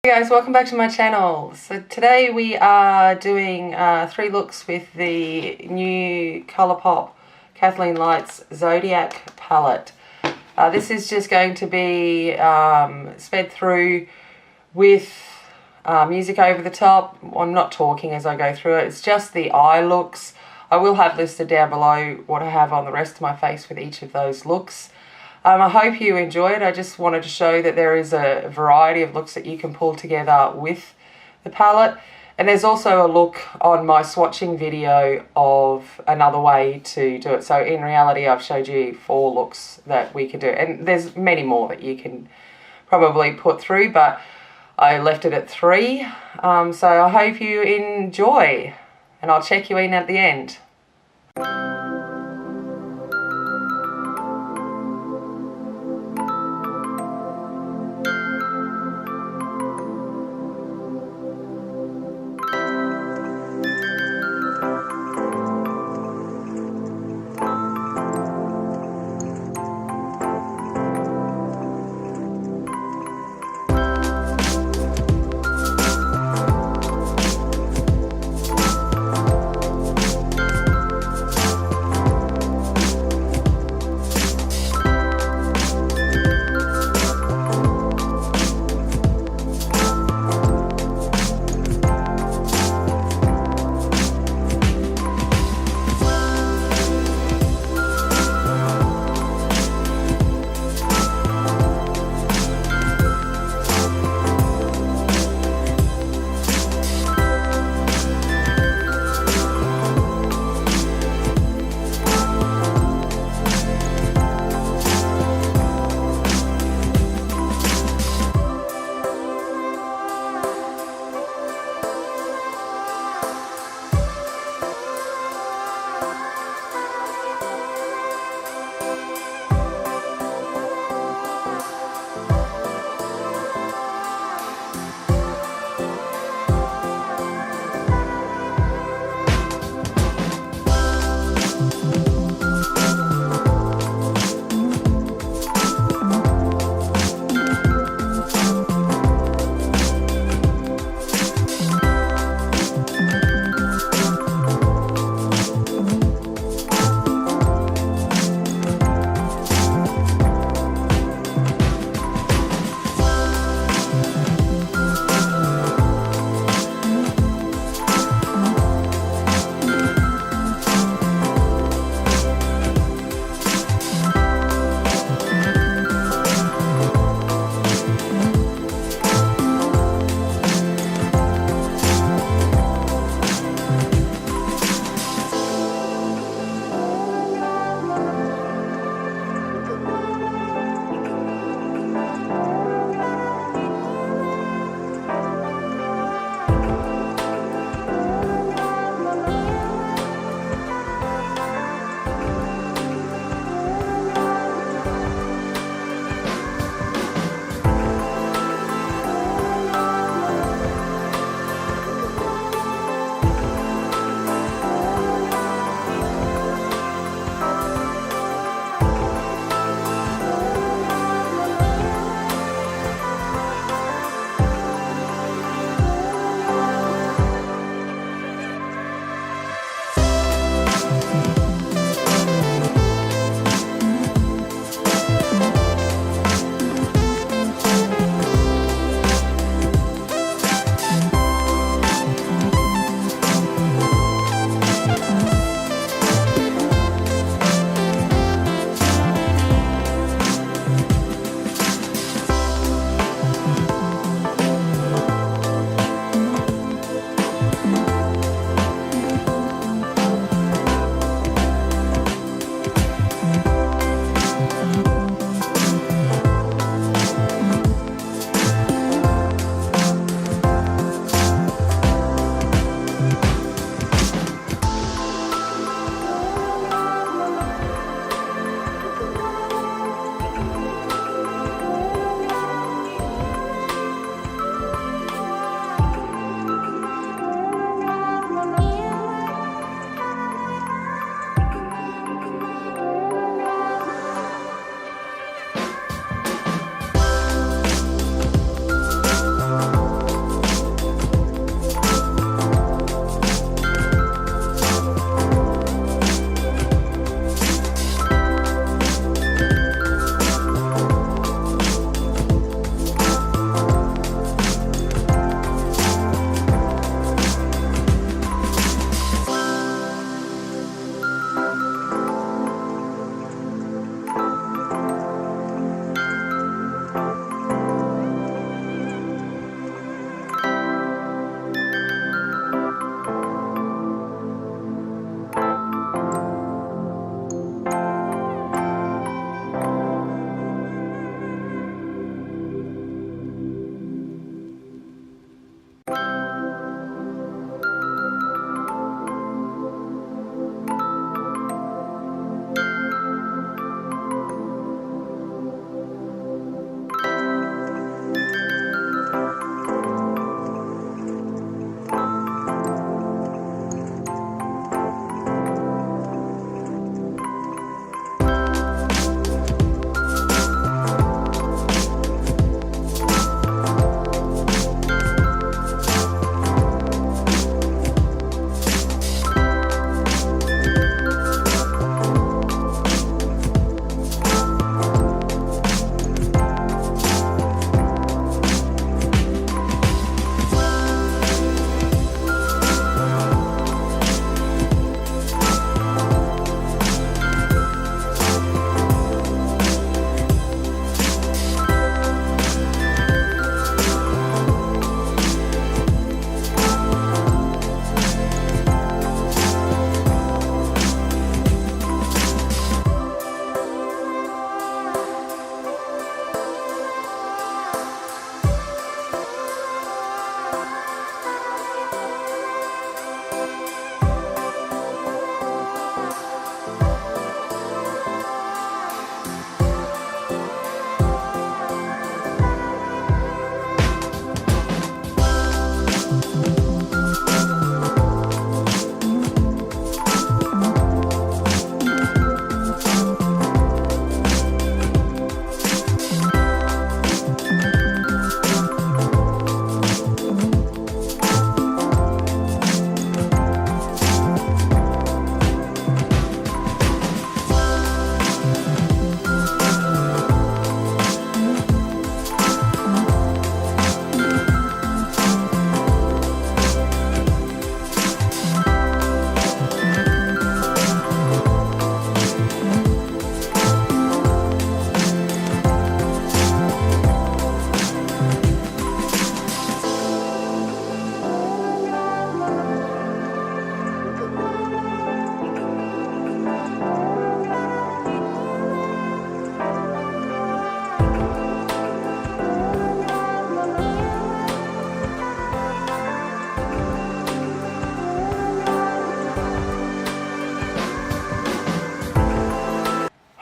Hey guys, welcome back to my channel. So today we are doing 3 looks with the new Colourpop Kathleen Lights Zodiac palette. This is just going to be sped through with music over the top. I'm not talking as I go through it, it's just the eye looks. I will have listed down below what I have on the rest of my face with each of those looks. I hope you enjoy it. I just wanted to show that there is a variety of looks that you can pull together with the palette. And there's also a look on my swatching video of another way to do it. So in reality, I've showed you 4 looks that we can do. And there's many more that you can probably put through, but I left it at 3. So I hope you enjoy, and I'll check you in at the end.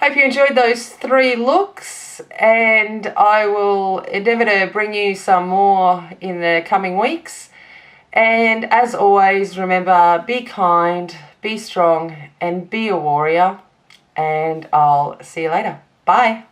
Hope you enjoyed those 3 looks, and I will endeavour to bring you some more in the coming weeks. And as always, remember, be kind, be strong, and be a warrior. And I'll see you later. Bye.